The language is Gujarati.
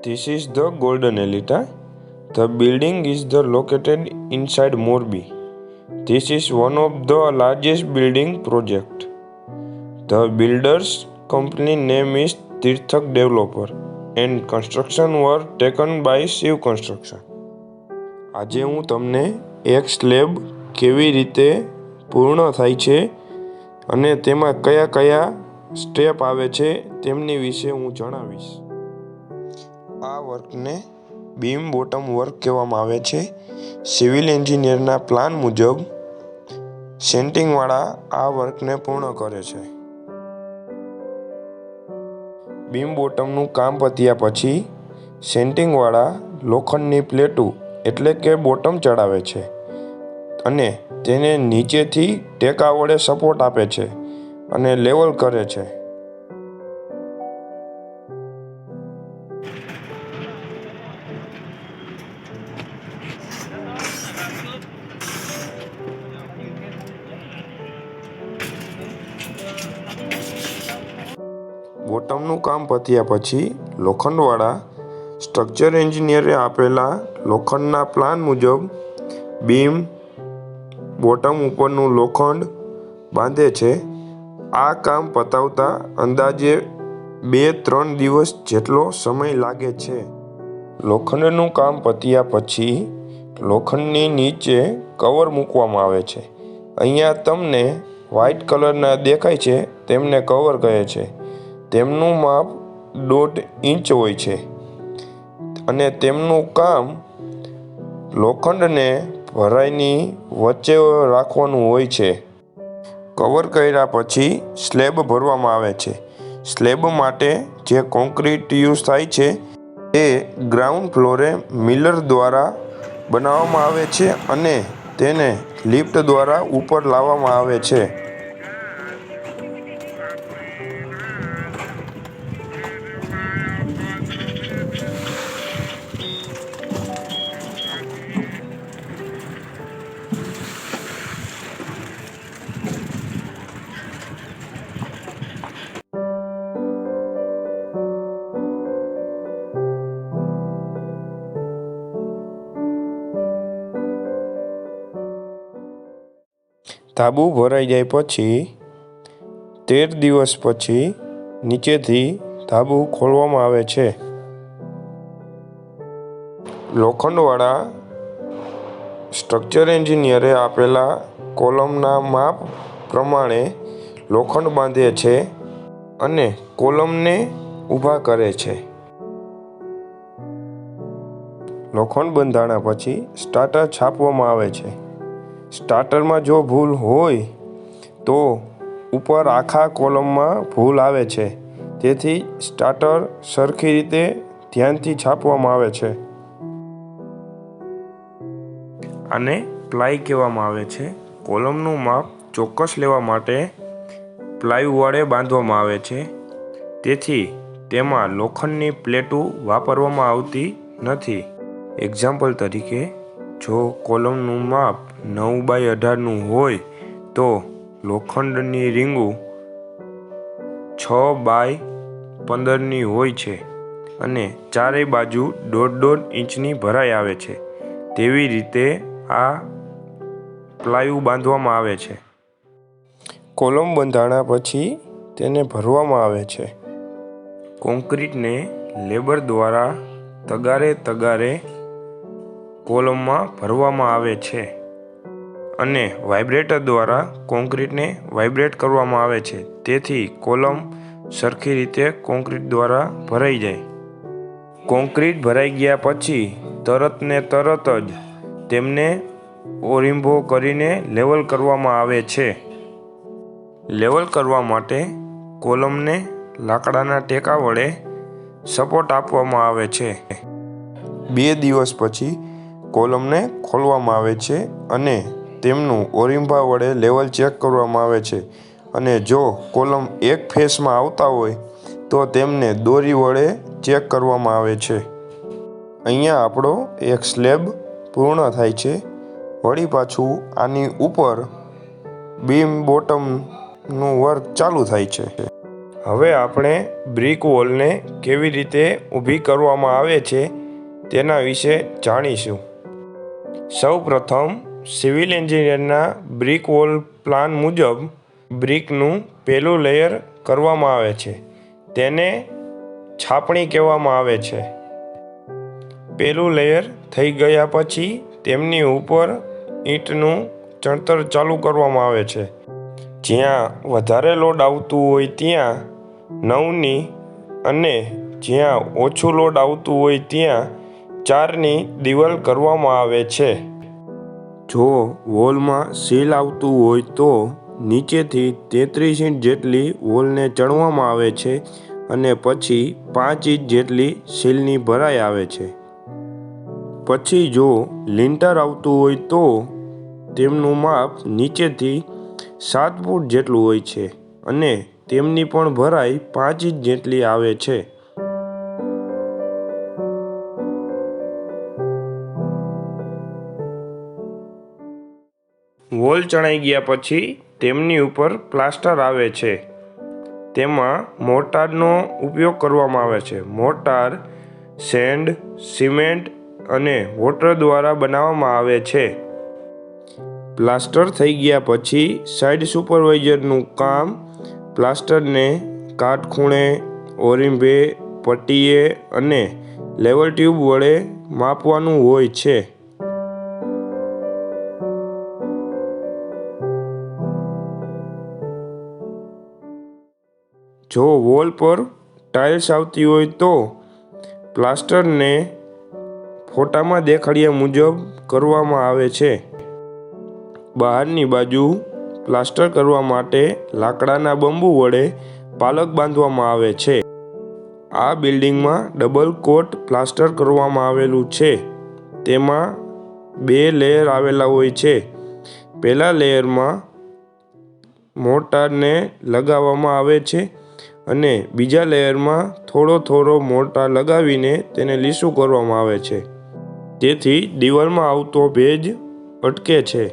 This is the Golden Elita. The building is located inside Morbi. This is one of the largest building project. The builder's company name is Tirthak Developer and construction were taken by Shiv Construction. આજે હું તમને એક સ્લેબ કેવી રીતે પૂર્ણ થાય છે અને તેમાં કયા કયા સ્ટેપ આવે છે તેમની વિશે હું જણાવીશ. આ વર્કને બીમ બોટમ વર્ક કહેવામાં આવે છે. સિવિલ એન્જિનિયરના પ્લાન મુજબ સેન્ટિંગવાળા આ વર્કને પૂર્ણ કરે છે. બીમ બોટમનું કામ પત્યા પછી સેન્ટિંગવાળા લોખંડની પ્લેટો એટલે કે બોટમ ચડાવે છે અને તેને નીચેથી ટેકા વડે સપોર્ટ આપે છે અને લેવલ કરે છે. બોટમનું કામ પત્યા પછી લોખંડવાળા સ્ટ્રક્ચર એન્જિનિયરે આપેલા લોખંડના પ્લાન મુજબ બીમ બોટમ ઉપરનું લોખંડ બાંધે છે. આ કામ પતાવતા અંદાજે 2-3 દિવસ જેટલો સમય લાગે છે. લોખંડનું કામ પત્યા પછી લોખંડની નીચે કવર મૂકવામાં આવે છે. અહીંયા તમને વ્હાઇટ કલરના દેખાય છે તેમને કવર કહે છે. તેમનું માપ 1.5 ઇંચ હોય છે અને તેમનું કામ લોખંડને ભરાઈની વચ્ચે રાખવાનું હોય છે. કવર કર્યા પછી સ્લેબ ભરવામાં આવે છે. સ્લેબ માટે જે કોન્ક્રીટ યુઝ થાય છે તે ગ્રાઉન્ડ ફ્લોરે મિલર દ્વારા બનાવવામાં આવે છે અને તેને લિફ્ટ દ્વારા ઉપર લાવવામાં આવે છે. ધાબુ ભરાઈ જાય પછી 13 દિવસ પછી નીચેથી ધાબુ ખોલવામાં આવે છે. લોખંડવાળા સ્ટ્રક્ચર એન્જિનિયરે આપેલા કોલમના માપ પ્રમાણે લોખંડ બાંધે છે અને કોલમને ઊભા કરે છે. લોખંડ બંધાણા પછી સ્ટાર્ટર છાપવામાં આવે છે. સ્ટાર્ટરમાં જો ભૂલ હોય તો ઉપર આખા કોલમમાં ભૂલ આવે છે. તેથી સ્ટાર્ટર સરખી રીતે ધ્યાનથી છાપવામાં આવે છે. આને પ્લાય કહેવામાં આવે છે. કોલમનું માપ ચોક્કસ લેવા માટે પ્લાય વડે બાંધવામાં આવે છે. તેથી તેમાં લોખંડની પ્લેટો વાપરવામાં આવતી નથી. એક્ઝામ્પલ તરીકે જો કોલમનું માપ 9/18 હોય તો લોખંડની રીંગો 6/15 હોય છે અને ચારેય બાજુ 1.5 ઇંચની ભરાઈ આવે છે. તેવી રીતે આ પ્લાયુ બાંધવામાં આવે છે. કોલમ બંધાણા પછી તેને ભરવામાં આવે છે. કોન્ક્રીટને લેબર દ્વારા તગારે કોલમમાં ભરવામાં આવે છે અને વાઇબ્રેટર દ્વારા કોન્ક્રીટને વાઇબ્રેટ કરવામાં આવે છે. તેથી કોલમ સરખી રીતે કોન્ક્રીટ દ્વારા ભરાઈ જાય. કોન્ક્રીટ ભરાઈ ગયા પછી તરત જ તેમને ઓરિંભો કરીને લેવલ કરવામાં આવે છે. લેવલ કરવા માટે કોલમને લાકડાના ટેકા વડે સપોર્ટ આપવામાં આવે છે. 2 દિવસ પછી કોલમને ખોલવામાં આવે છે અને તેમનું ઓરિંભા વડે લેવલ ચેક કરવામાં આવે છે અને જો કોલમ એક ફેસમાં આવતા હોય તો તેમને દોરી વડે ચેક કરવામાં આવે છે. અહીંયા આપણો એક સ્લેબ પૂર્ણ થાય છે. વળી પાછું આની ઉપર બીમ બોટમનું વર્ક ચાલુ થાય છે. હવે આપણે બ્રિક વોલને કેવી રીતે ઊભી કરવામાં આવે છે તેના વિશે જાણીશું. સૌપ્રથમ સિવિલ એન્જિનિયરના બ્રિક વોલ પ્લાન મુજબ બ્રિકનું પહેલું લેયર કરવામાં આવે છે. તેને છાપણી કહેવામાં આવે છે. પહેલું લેયર થઈ ગયા પછી તેમની ઉપર ઈંટનું ચણતર ચાલુ કરવામાં આવે છે. જ્યાં વધારે લોડ આવતું હોય ત્યાં 9ની અને જ્યાં ઓછું લોડ આવતું હોય ત્યાં 4ની દિવાલ કરવામાં આવે છે. જો વોલમાં સીલ આવતું હોય તો નીચેથી 33 ઇંચ જેટલી વોલને ચણવામાં આવે છે અને પછી 5 ઇંચ જેટલી સીલની ભરાઈ આવે છે. પછી જો લિન્ટર આવતું હોય તો તેમનું માપ નીચેથી 7 ફૂટ જેટલું હોય છે અને તેમની પણ ભરાઈ 5 ઇંચ જેટલી આવે છે. વોલ ચણાઈ ગયા પછી તેમની ઉપર પ્લાસ્ટર આવે છે. તેમાં મોર્ટારનો ઉપયોગ કરવામાં આવે છે. મોર્ટાર સેન્ડ, સિમેન્ટ અને વોટર દ્વારા બનાવવામાં આવે છે. પ્લાસ્ટર થઈ ગયા પછી સાઇટ સુપરવાઇઝરનું કામ પ્લાસ્ટરને કાટખૂણે, ઓરીંભે, પટ્ટીએ અને લેવલ ટ્યુબ વડે માપવાનું હોય છે. જો વોલ પર ટાઇલ્સ આવતી હોય તો પ્લાસ્ટરને ફોટામાં દેખાડ્યા મુજબ કરવામાં આવે છે. બહારની બાજુ પ્લાસ્ટર કરવા માટે લાકડાના બંબુ વડે પાલખ બાંધવામાં આવે છે. આ બિલ્ડિંગમાં ડબલ કોટ પ્લાસ્ટર કરવામાં આવેલું છે. તેમાં 2 લેયર આવેલા હોય છે. પહેલા લેયરમાં મોર્ટારને લગાવવામાં આવે છે અને બીજા લેયરમાં થોડો મોર્ટાર લગાવીને તેને લીસું કરવામાં આવે છે. તેથી દિવાલમાં આવતો ભેજ અટકે છે.